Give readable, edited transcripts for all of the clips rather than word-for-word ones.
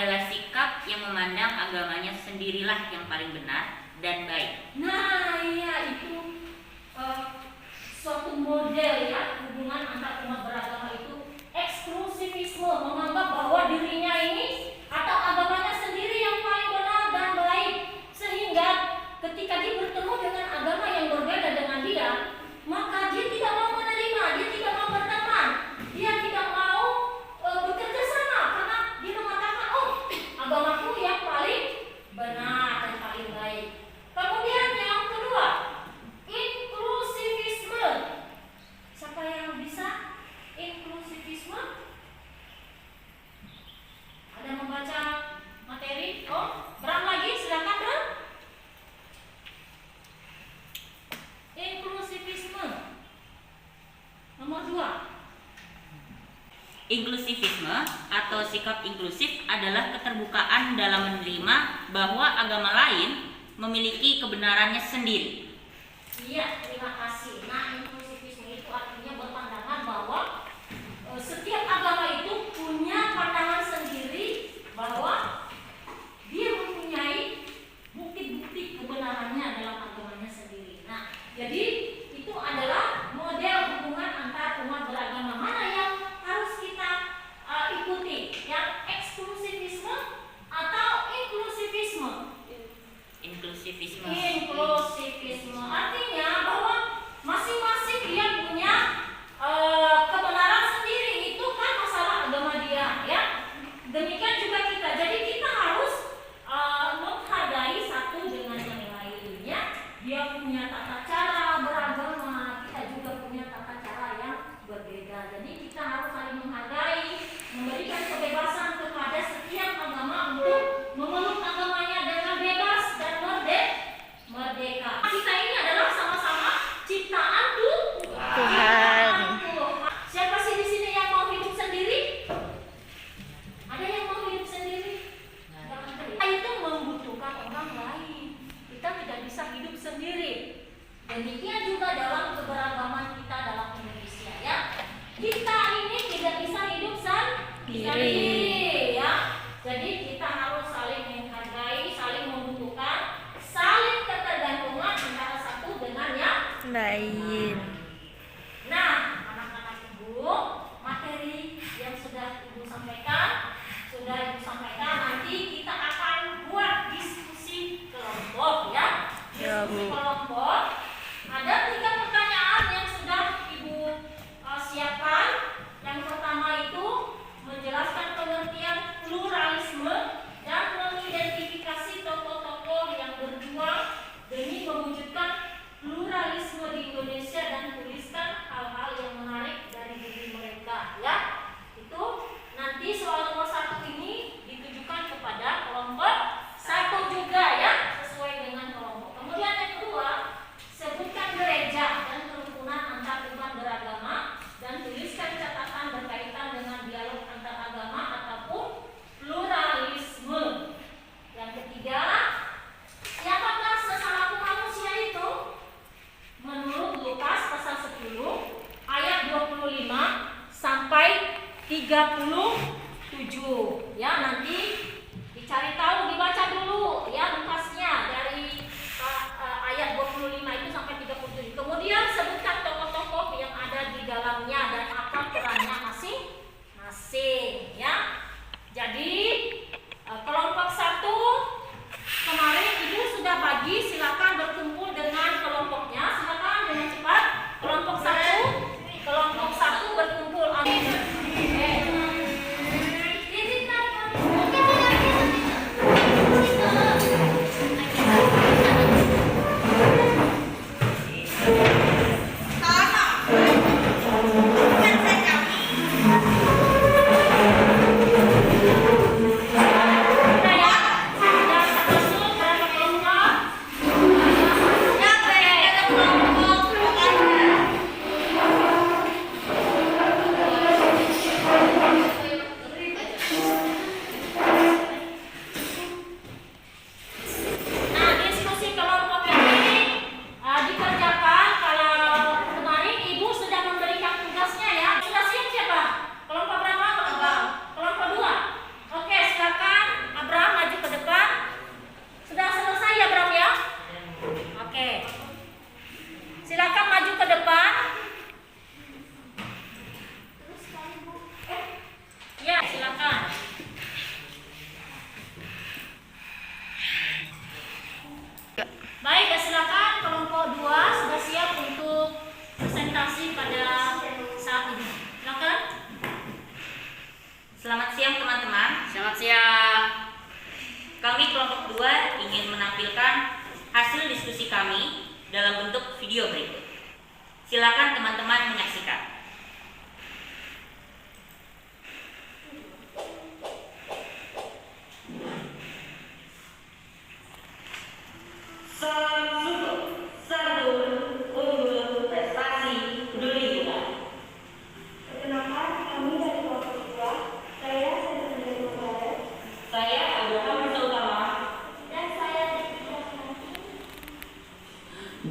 adalah sikap yang memandang agamanya sendirilah yang paling benar dan baik. Nah, iya itu suatu model ya hubungan antar umat beragama itu eksklusivisme, menganggap bahwa dirinya ini atau agamanya sendiri yang paling benar dan baik, sehingga ketika dia bertemu dengan agama yang berbeda dengan dia, maka dia tidak mau menerima, dia tidak mau berteman, dia tidak mau bekerja sama karena dia mengatakan, oh, agamaku yang paling benar dan paling baik. Kemudian yang kedua, inklusivisme. Siapa yang bisa inklusivisme? Ada membaca materi? Oh, Bram lagi, silakan Bram. Inklusivisme nomor 2. Inklusivisme atau sikap inklusif adalah keterbukaan dalam menerima bahwa agama lain memiliki kebenarannya sendiri. Iya, terima kasih. Nah, inklusivisme itu artinya berpandangan bahwa setiap agama itu punya pandangan sendiri, bahwa dia mempunyai bukti-bukti kebenarannya dalam agamanya sendiri. Nah, jadi itu adalah model hubungan antar umat beragama. Mana yang harus kita ikuti? Yang eksklusivisme atau inklusivisme? Inklusivisme. Inklusivisme artinya bahwa masing-masing dia punya kebenaran sendiri. Itu kan masalah agama dia, ya. Demikian juga kita. Jadi kita harus menghargai satu dengan yang lainnya. Dia punya tata cara beragama, kita juga punya tata cara yang berbeda. Jadi kita harus saling menghargai, memberikan kebebasan kepada setiap agama untuk memeluk agamanya dengan bebas dan merdeka. Kita ini adalah sama-sama ciptaan Tuhan. Siapa sih di sini yang mau hidup sendiri? Ada yang mau hidup sendiri? Kita itu membutuhkan orang lain. Kita tidak bisa hidup sendiri. Demikian juga dalam keberagaman kita dalam Indonesia, ya. Kita ini tidak bisa hidup sendiri, ya. Jadi kita harus saling menghargai, saling membutuhkan, saling ketergantungan antara satu dengan yang lain. Nah, anak-anak Ibu, materi yang sudah Ibu sampaikan, nanti kita akan buat diskusi kelompok, ya. Diskusi kelompok. Ada 3 pertanyaan yang sudah Ibu siapkan. Yang pertama itu menjelaskan pengertian pluralisme dan mengidentifikasi tokoh-tokoh yang berjuang demi mewujudkan pluralisme di Indonesia dan tuliskan hal-hal yang menarik dari diri mereka, ya. Itu nanti soal nomor 1 ini ditujukan kepada kelompok 1 juga, ya, sesuai dengan kelompok. Kemudian yang kedua, sebutkan gereja dan kerukunan antar umat beragama dan tuliskan catatan berkaitan dengan dialog antar agama ataupun pluralisme. Yang ketiga, siapakah sesamaku manusia itu? Menurut Lukas pasal 10 ayat 25 sampai 37. Ya, nanti dicari tahu, dibaca dulu, ya, Lukasnya dari ayat 25 itu sampai 37. Kemudian sebutkan tokoh-tokoh yang ada di dalamnya dan apa perannya masing-masing, ya. Jadi kelompok 1 kemarin Ibu sudah bagi, silakan berkumpul dengan kelompoknya. Silakan dengan cepat. Kelompok 1 berkumpul. dalam bentuk video berikut. Silakan teman-teman menyaksikan.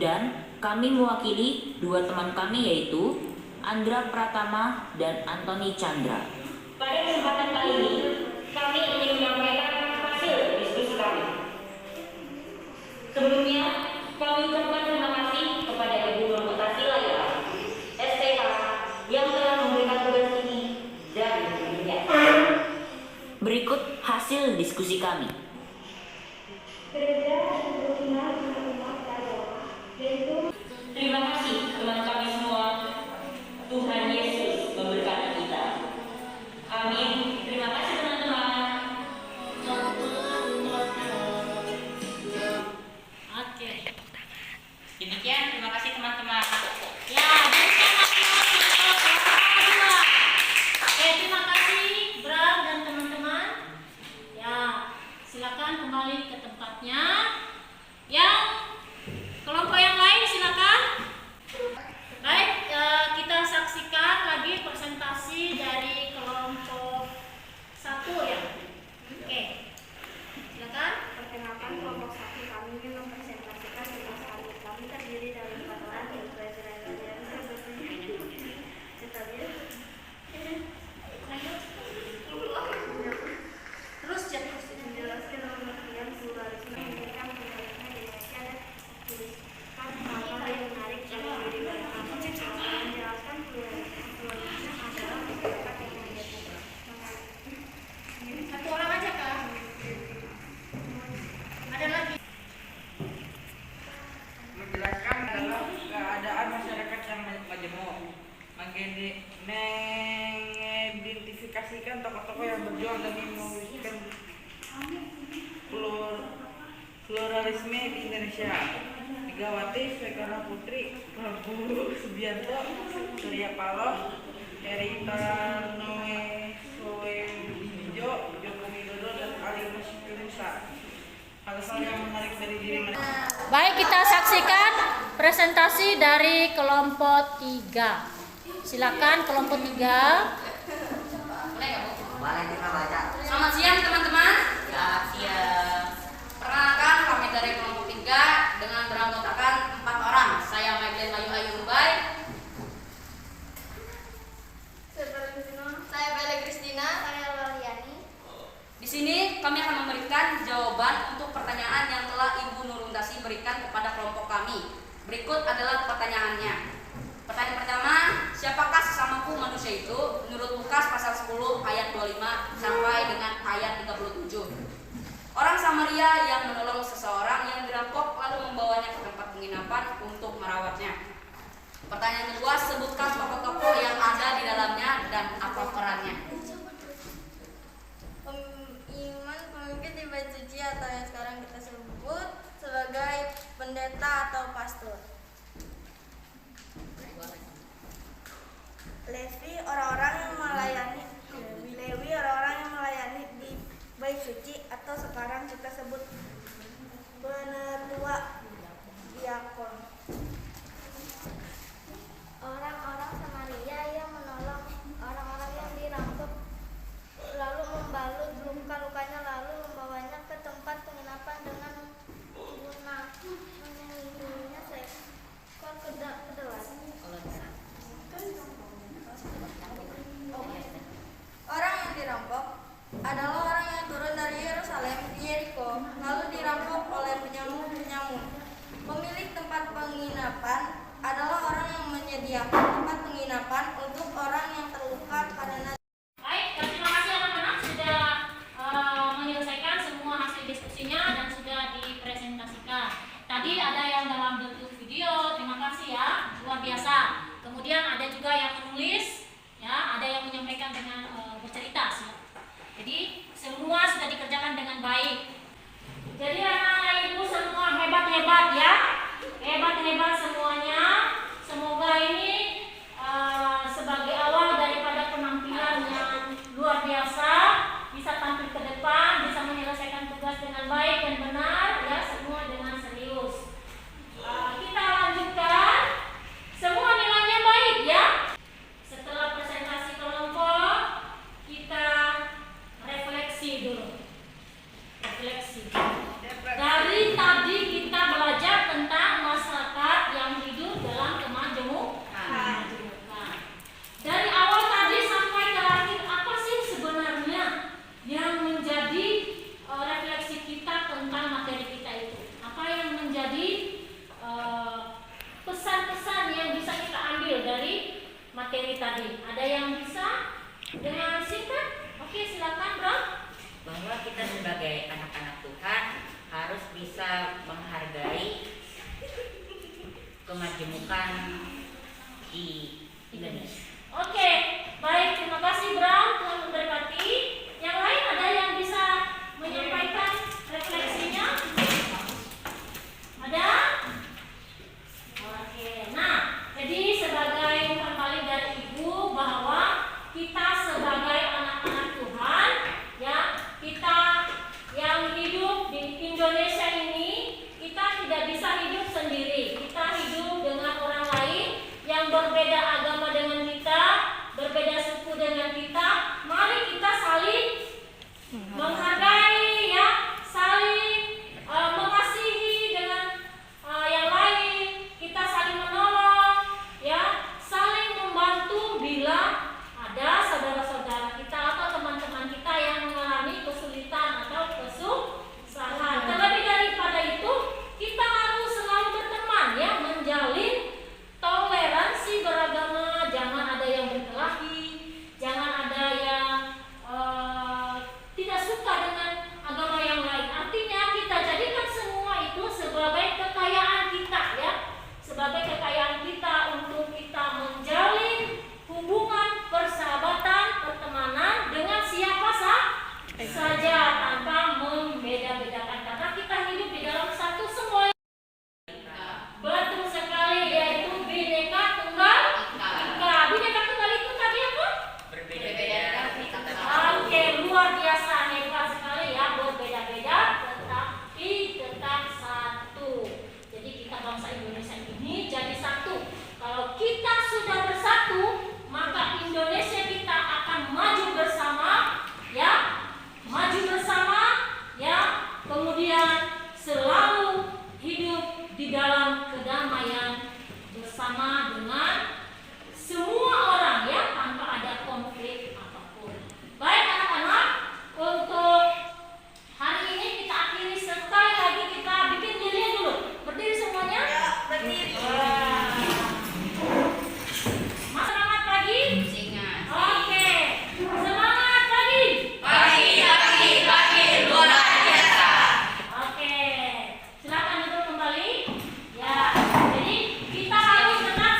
Dan kami mewakili dua teman kami yaitu Andra Pratama dan Antoni Chandra. Pada kesempatan kali ini, kami ingin menyampaikan hasil diskusi kami. Sebelumnya, kami ucapkan terima kasih kepada Ibu Nur Laila, STH, yang telah memberikan tugas ini dan dirinya. Berikut hasil diskusi kami. Terima kasih teman kami semua. Tuhan Yesus memberkati kita. Amin. Terima kasih teman-teman. Oke. Demikian, terima kasih teman-teman. Ya, berikan aplaus untuk kelompok kedua. Oke, terima kasih Bram dan teman-teman. Ya, silakan kembali ke tempatnya. Yang kelompok yang lain silakan. Baik, kita saksikan lagi presentasi dari kelompok 1 ya. Oke. Silakan. Perkenalkan, kelompok 1 kami ingin mempresentasikan tugas kami. Kami terdiri dari 4 orang yang belajar Terus jadi menjelaskan pengertian pluralisme, memberikan pengertian Indonesia dan tuliskan hal-hal yang menarik dari diri mereka. Menjelaskan pluralisme adalah masyarakat yang memiliki satu orang aja Kak. Ada lagi. Menjelaskan adalah keadaan masyarakat yang majemuk, mengidentifikasikan tokoh-tokoh yang berjuang demi mewujudkan pluralisme di Indonesia. Megawati Soekarno Putri, Prabowo Subianto, Surya Paloh, Eri Tanoe Soebijo, Joko Widodo, dan Ali Musa. Hal-hal yang menarik dari diri mereka. Baik, kita saksikan presentasi dari kelompok 3. Silakan kelompok 3. Boleh kita baca. Selamat siang teman-teman. Selamat siang. Perkenalkan, kami dari kelompok 3 dengan beranggotakan 4 orang. Saya Magdalene Mayu Ayu Rubai. Saya Bella Kristina. Saya Loliani. Di sini kami akan memberikan jawaban untuk pertanyaan yang telah Ibu Nurundasi berikan kepada kelompok kami. Berikut adalah pertanyaannya. Pertanyaan pertama, siapakah sesamaku manusia itu? Menurut Lukas pasal 10 ayat 25 sampai dengan ayat 37. Orang Samaria yang menolong seseorang yang dirampok lalu membawanya ke tempat penginapan untuk merawatnya. Pertanyaan kedua, sebutkan tokoh-tokoh yang ada di dalamnya dan apa perannya. Iman pemimpin di Bait Suci atau yang sekarang kita sebut sebagai pendeta atau pastor. Lewi orang-orang yang melayani di Bait Suci atau sekarang kita sebut penetua diakon. Orang-orang Samaria yang menolong orang-orang yang dirampok lalu membalut luka-lukanya lalu membawanya ke tempat penginapan dengan guna menelitinya seekor kedelai. Orang yang dirampok adalah orang yang turun dari Yerusalem di Yeriko lalu dirampok oleh penyamun-penyamun. Pemilik tempat penginapan adalah orang yang menyediakan tempat penginapan untuk orang yang terluka karena. Baik, terima kasih anak-anak sudah menyelesaikan semua hasil diskusinya dan sudah dipresentasikan. Tadi ada yang dalam bentuk video, terima kasih ya, luar biasa. Kemudian ada juga yang menulis, ya, ada yang menyampaikan dengan bercerita. Jadi semua sudah dikerjakan dengan baik. Jadi anak-anak ibu semua hebat-hebat ya, hebat-hebat. materi tadi? Ada yang bisa dengan singkat? Oke, silakan Bro. Bahwa kita sebagai anak-anak Tuhan harus bisa menghargai kemajemukan di Indonesia. Oke, baik, terima kasih Bram, Tuhan memberkati. Yang lain ada yang bisa menyampaikan refleksinya? Ada? Oke, nah, jadi sebagai kembali dari Ibu bahwa kita sebagai anak-anak Tuhan, ya, kita yang hidup di Indonesia ini, kita tidak bisa hidup sendiri. Kita hidup dengan orang lain yang berbeda agama dengan kita, berbeda suku dengan kita. Mari kita saling menghargai, ya, saling mengasihi dengan yang lain. Kita saling menolong, ya, saling membantu bila ada saudara-saudara kita atau teman-teman kita yang mengalami kesulitan atau kesusahan. Terlebih daripada itu, kita harus selalu berteman, ya, menjalin toleransi beragama. Jangan ada yang berkelahi, jangan ada yang tidak suka dengan agama yang lain. Artinya kita jadikan semua itu sebagai kekayaan kita, ya, sebagai kekayaan kita untuk kita menjalin hubungan persahabatan, pertemanan dengan siapa saja tanpa membeda-bedakan, karena kita hidup di dalam satu semua. Betul sekali, yaitu Bhinneka Tunggal Ika. Bhinneka Tunggal itu tadi apa? Berbeda-beda tetapi Oke, luar biasa, hebat sekali, ya. Berbeda-beda tetapi tetap satu. Jadi kita bangsa Indonesia ini jadi satu. Kalau kita sudah bersatu, maka Indonesia kita akan maju bersama, ya, maju bersama, ya, kemudian selalu hidup di dalam kedamaian bersama dengan semua orang, ya, tanpa ada konflik apapun. Baik anak-anak, untuk hari ini kita akhiri, sekali lagi kita bikin lilin dulu. Berdiri semuanya. Ya, berdiri. Wah. Mas, semangat pagi. Oke, semangat pagi. luar biasa. Oke, silakan duduk kembali. Ya, jadi kita harus tetap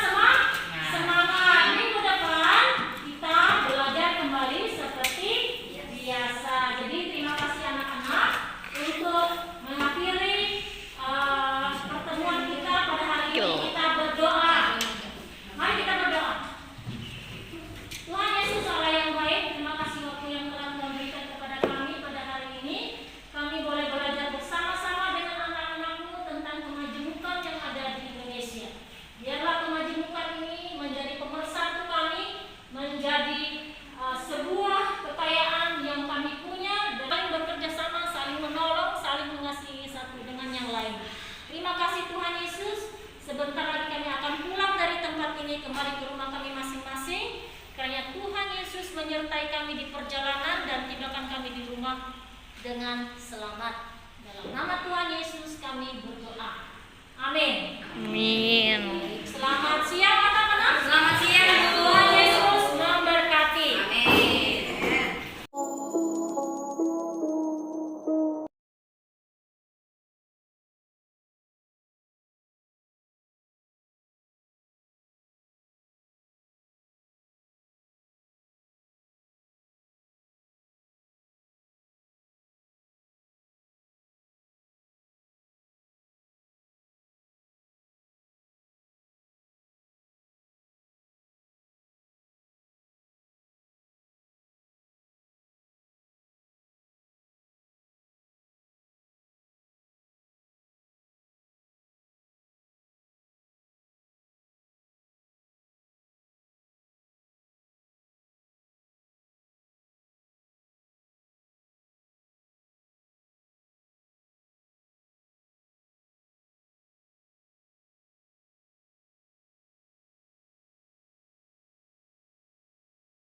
semangat. Minggu depan kita belajar kembali seperti biasa. Jadi terima kasih anak-anak untuk mengakhiri pertemuan kita pada hari ini. Kita berdoa. Mari kita berdoa. Tuhan Yesus Allah yang baik, terima kasih waktu yang telah Tuhan berikan kepada kami pada hari ini. Kami boleh belajar bersama-sama dengan anak-anak-Mu tentang kemajemukan yang ada di Indonesia. Biarlah kemajemukan ini menjadi pemersatu kami, menjadi sebuah kekayaan yang kami punya, dan bekerja sama, saling menolong, saling mengasihi satu dengan yang lain. Terima kasih Tuhan Yesus. Sebentar lagi kami akan pulang dari tempat ini kembali ke rumah kami masing-masing. Kiranya Tuhan Yesus menyertai kami di perjalanan dan tibakan kami di rumah dengan selamat. Dalam nama Tuhan Yesus kami berdoa. Amin. Amin.